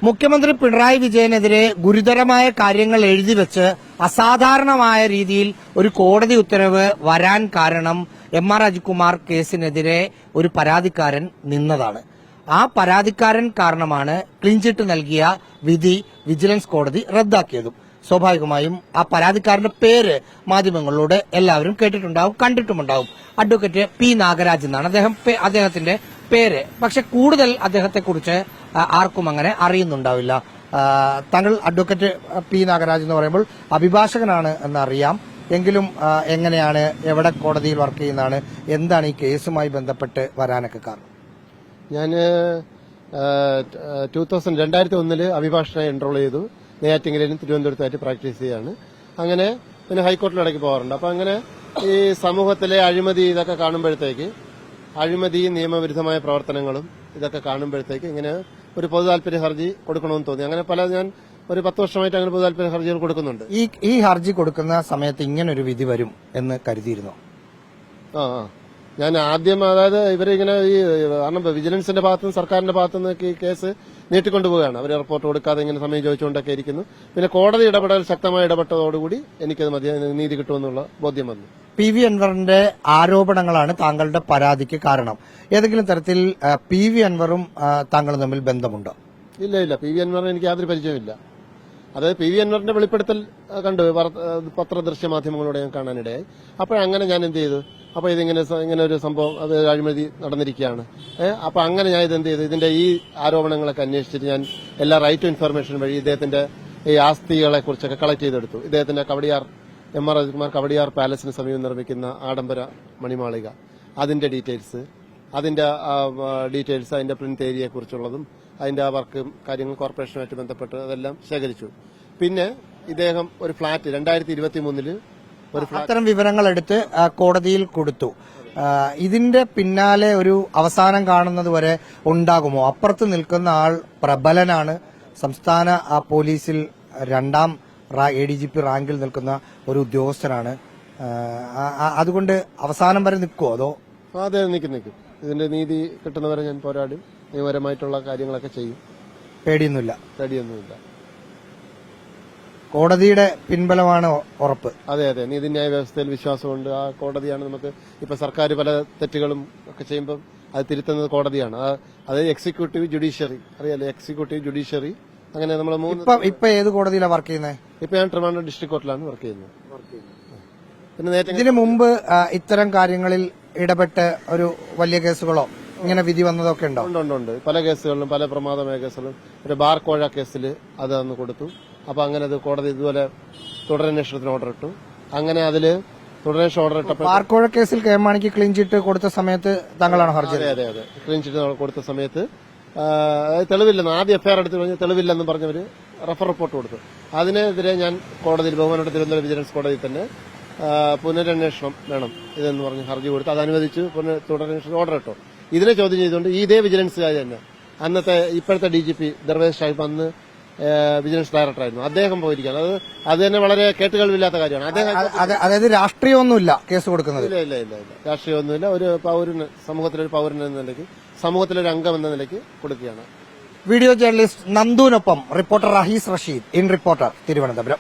മുഖ്യമന്ത്രി പിണറായി വിജയനെതിരെ ഗുരുതരമായ കാര്യങ്ങൾ എഴുതിവെച്ച് അസാധാരണമായ രീതിയിൽ ഒരു കോടതി ഉത്തരവ് വരാൻ കാരണം എം.ആർ. അജിത്കുമാർ കേസിനെതിരെ ഒരു പരാതിക്കാരൻ നിന്നതാണ്. ആ പരാതിക്കാരൻ കാരണമാണ് ക്ലീൻ ചിറ്റ് നൽകിയ വിധി വിജിലൻസ് കോടതി റദ്ദാക്കിയതും. സ്വാഭാവികമായും ആ പരാതിക്കാരന്റെ പേര് മാധ്യമങ്ങളിലൂടെ എല്ലാവരും കേട്ടിട്ടുണ്ടാവും, കണ്ടിട്ടുമുണ്ടാവും. അഡ്വക്കേറ്റ് പി നാഗരാജ് എന്നാണ് അദ്ദേഹത്തിന്റെ പേര്. പക്ഷെ കൂടുതൽ അദ്ദേഹത്തെക്കുറിച്ച് ആർക്കും അങ്ങനെ അറിയുന്നുണ്ടാവില്ല. താങ്കൾ അഡ്വക്കേറ്റ് പി നാഗരാജ് എന്ന് പറയുമ്പോൾ അഭിഭാഷകനാണ് എന്നറിയാം. എങ്കിലും എങ്ങനെയാണ്, എവിടെ കോടതിയിൽ വർക്ക് ചെയ്യുന്നതാണ്, എന്താണ് ഈ കേസുമായി ബന്ധപ്പെട്ട് വരാനൊക്കെ കാരണം? ഞാൻ 2001 അഭിഭാഷകനായി എൻറോൾ ചെയ്തു. നെയ്യാറ്റിൻകരയിലും തിരുവനന്തപുരത്തായിട്ട് പ്രാക്ടീസ് ചെയ്യാണ്. അങ്ങനെ പിന്നെ ഹൈക്കോടതിയിലിടയ്ക്ക് പോകാറുണ്ട്. അപ്പം അങ്ങനെ ഈ സമൂഹത്തിലെ അഴിമതി ഇതൊക്കെ കാണുമ്പോഴത്തേക്ക്, അഴിമതിയും നിയമവിരുദ്ധമായ പ്രവർത്തനങ്ങളും ഇതൊക്കെ കാണുമ്പോഴത്തേക്ക് ഇങ്ങനെ ഒരു പൊതു താല്പര്യ ഹർജി കൊടുക്കണമെന്ന് തോന്നി. അങ്ങനെ ഞാൻ ഒരു 10 വർഷമായിട്ട് അങ്ങനെ പൊതു താല്പര്യ ഹർജികൾ കൊടുക്കുന്നുണ്ട്. ഈ ഹർജി കൊടുക്കുന്ന സമയത്ത് ഇങ്ങനൊരു വിധി വരും എന്ന് കരുതിയിരുന്നോ? ഞാൻ ആദ്യം, അതായത് ഇവരിങ്ങനെ കാരണം വിജിലൻസിന്റെ ഭാഗത്തുനിന്ന് സർക്കാരിന്റെ ഭാഗത്തുനിന്ന് ഈ കേസ് നീട്ടിക്കൊണ്ടുപോവുകയാണ്. അവർ റിപ്പോർട്ട് കൊടുക്കാതെ ഇങ്ങനെ സമയം ചോദിച്ചുകൊണ്ടൊക്കെ ഇരിക്കുന്നു. പിന്നെ കോടതി ഇടപെടൽ ശക്തമായി ഇടപെട്ടതോടുകൂടി എനിക്കത് നീതി കിട്ടുമെന്നുള്ള ബോധ്യം വന്നു. പി വി അൻവറിന്റെ ആരോപണങ്ങളാണ് താങ്കളുടെ പരാതിക്ക് കാരണം. ഏതെങ്കിലും തരത്തിൽ പി വി അൻവറും താങ്കളും തമ്മിൽ ബന്ധമുണ്ടോ? ഇല്ല, പി വി അൻവറിന് എനിക്ക് യാതൊരു പരിചയമില്ല. അതായത് പി വി അൻവറിന്റെ വെളിപ്പെടുത്തൽ കണ്ടു പത്രദൃശ്യ മാധ്യമങ്ങളോട് ഞാൻ കാണാനിടയായി. അപ്പോഴങ്ങനെ ഞാൻ എന്ത് ചെയ്തു, അപ്പൊ ഇങ്ങനെ ഒരു സംഭവം, അത് അഴിമതി നടന്നിരിക്കുകയാണ്. അപ്പൊ അങ്ങനെ ഞാൻ ഇതെന്ത് ചെയ്തു, ഇതിന്റെ ഈ ആരോപണങ്ങളൊക്കെ അന്വേഷിച്ചിട്ട് ഞാൻ എല്ലാ റൈറ്റ് ടു ഇൻഫർമേഷൻ വഴി ഇദ്ദേഹത്തിന്റെ ഈ ആസ്തികളെ കുറിച്ചൊക്കെ കളക്ട് ചെയ്തെടുത്തു. ഇദ്ദേഹത്തിന്റെ എം.ആർ. അജിത്കുമാർ കവടിയാർ പാലസിന് സമീപം നിർമ്മിക്കുന്ന ആഡംബര മണിമാളിക, അതിന്റെ ഡീറ്റെയിൽസ്, അതിന്റെ പ്രിന്റ് ഏരിയയെ കുറിച്ചുള്ളതും അതിന്റെ വർക്കും കാര്യങ്ങൾ കോർപ്പറേഷനുമായിട്ട് ബന്ധപ്പെട്ട് അതെല്ലാം ശേഖരിച്ചു. പിന്നെ ഇദ്ദേഹം ഒരു ഫ്ളാറ്റ് 2023 അത്തരം വിവരങ്ങൾ എടുത്ത് കോടതിയിൽ കൊടുത്തു. ഇതിന്റെ പിന്നാലെ ഒരു അവസാനം കാണുന്നത് വരെ ഉണ്ടാകുമോ? അപ്പുറത്ത് നിൽക്കുന്ന ആൾ പ്രബലനാണ്, സംസ്ഥാന പോലീസിൽ 2ാം ADGP റാങ്കിൽ നിൽക്കുന്ന ഒരു ഉദ്യോഗസ്ഥനാണ്. അതുകൊണ്ട് അവസാനം വരെ നിൽക്കുമോ? അതോ? അതെ, നിൽക്കും. ഇതിന്റെ നീതി കിട്ടുന്നവരെ ഞാൻ പോരാടും. നിയമപരമായിട്ടുള്ള കാര്യങ്ങളൊക്കെ ചെയ്യും. പേടിയൊന്നുമില്ല. കോടതിയുടെ പിൻബലമാണ് ഉറപ്പ്. അതെ, നീതിന്യായ വ്യവസ്ഥയിൽ വിശ്വാസമുണ്ട്. ആ കോടതിയാണ് നമുക്ക് ഇപ്പൊ സർക്കാർ പല തെറ്റുകളും ഒക്കെ ചെയ്യുമ്പോൾ അത് തിരുത്തുന്നത് കോടതിയാണ്. അത് എക്സിക്യൂട്ടീവ് ജുഡീഷ്യറി, അറിയാലോ, എക്സിക്യൂട്ടീവ് ജുഡീഷ്യറി. അങ്ങനെ നമ്മൾ ഇപ്പൊ ഏത് കോടതിയിലാണ് വർക്ക് ചെയ്യുന്നത്? ഇപ്പൊ ഞാൻ ട്രിവാൻഡ്രം ഡിസ്ട്രിക്ട് കോർട്ടിലാണ് വർക്ക് ചെയ്യുന്നത്. പിന്നെ ഇതിനു മുമ്പ് ഇത്തരം കാര്യങ്ങളിൽ ഇടപെട്ട് ഒരു വലിയ കേസുകളോ ഇങ്ങനെ വിധി വന്നതൊക്കെ ഉണ്ടോ? ഉണ്ട്. പല കേസുകളിലും, പല പ്രമാദമായ കേസുകളിലും. ഒരു ബാർ കോഴ കേസിൽ അത് അന്ന് കൊടുത്തു. അപ്പൊ അങ്ങനെ അത് കോടതി ഇതുപോലെ തുടരന്വേഷണത്തിന് ഓർഡർ ഇട്ടു. അങ്ങനെ അതില് തുടരന്വേഷണം ഓർഡർ ഇട്ടപ്പോൾ ബാർക്കോഴ കേസിൽ കെ മാണിക്ക് ക്ലീൻ ചിറ്റ് കൊടുത്ത സമയത്ത് താങ്കളാണ് ഹർജി? അതെ, ക്ലീൻ ചിറ്റ് കൊടുത്ത സമയത്ത് തെളിവില്ലെന്ന് ആദ്യം എഫ്ഐആർ എടുത്ത് പറഞ്ഞ് തെളിവില്ലെന്ന് പറഞ്ഞവര് റഫർ റിപ്പോർട്ട് കൊടുത്തു. അതിനെതിരെ ഞാൻ കോടതിയിൽ, ബഹുമാനപ്പെട്ട തിരുവനന്തപുരം വിജിലൻസ് കോടതിയിൽ തന്നെ പുനരന്വേഷണം വേണം ഇതെന്ന് പറഞ്ഞ് ഹർജി കൊടുത്ത് അത് അനുവദിച്ച് തുടരന്വേഷണം ഓർഡർ ഇട്ടു. ഇതിനെ ചോദ്യം ചെയ്തുകൊണ്ട് ഇതേ വിജിലൻസുകാർ തന്നെ അന്നത്തെ ഇപ്പോഴത്തെ DGP ദർവേഷ് സാഹിബ് അന്ന് വിജിലൻസ് ഡയറക്ടറായിരുന്നു, അദ്ദേഹം പോയിരിക്കുകയാണ്. അത് തന്നെ വളരെ കേട്ടുകളില്ലാത്ത കാര്യമാണ്. അതായത് രാഷ്ട്രീയമൊന്നുമില്ല കേസ് കൊടുക്കുന്നത്? ഇല്ല, രാഷ്ട്രീയമൊന്നുമില്ല. ഒരു പൌരന്, സമൂഹത്തിലൊരു പൌരൻ എന്ന നിലയ്ക്ക്, സമൂഹത്തിലൊരു അംഗം എന്ന നിലയ്ക്ക് കൊടുക്കുകയാണ്. വീഡിയോ ജേർണലിസ്റ്റ് നന്ദുവിനൊപ്പം reporter Rahees Rasheed, in reporter, Thiruvananthapuram.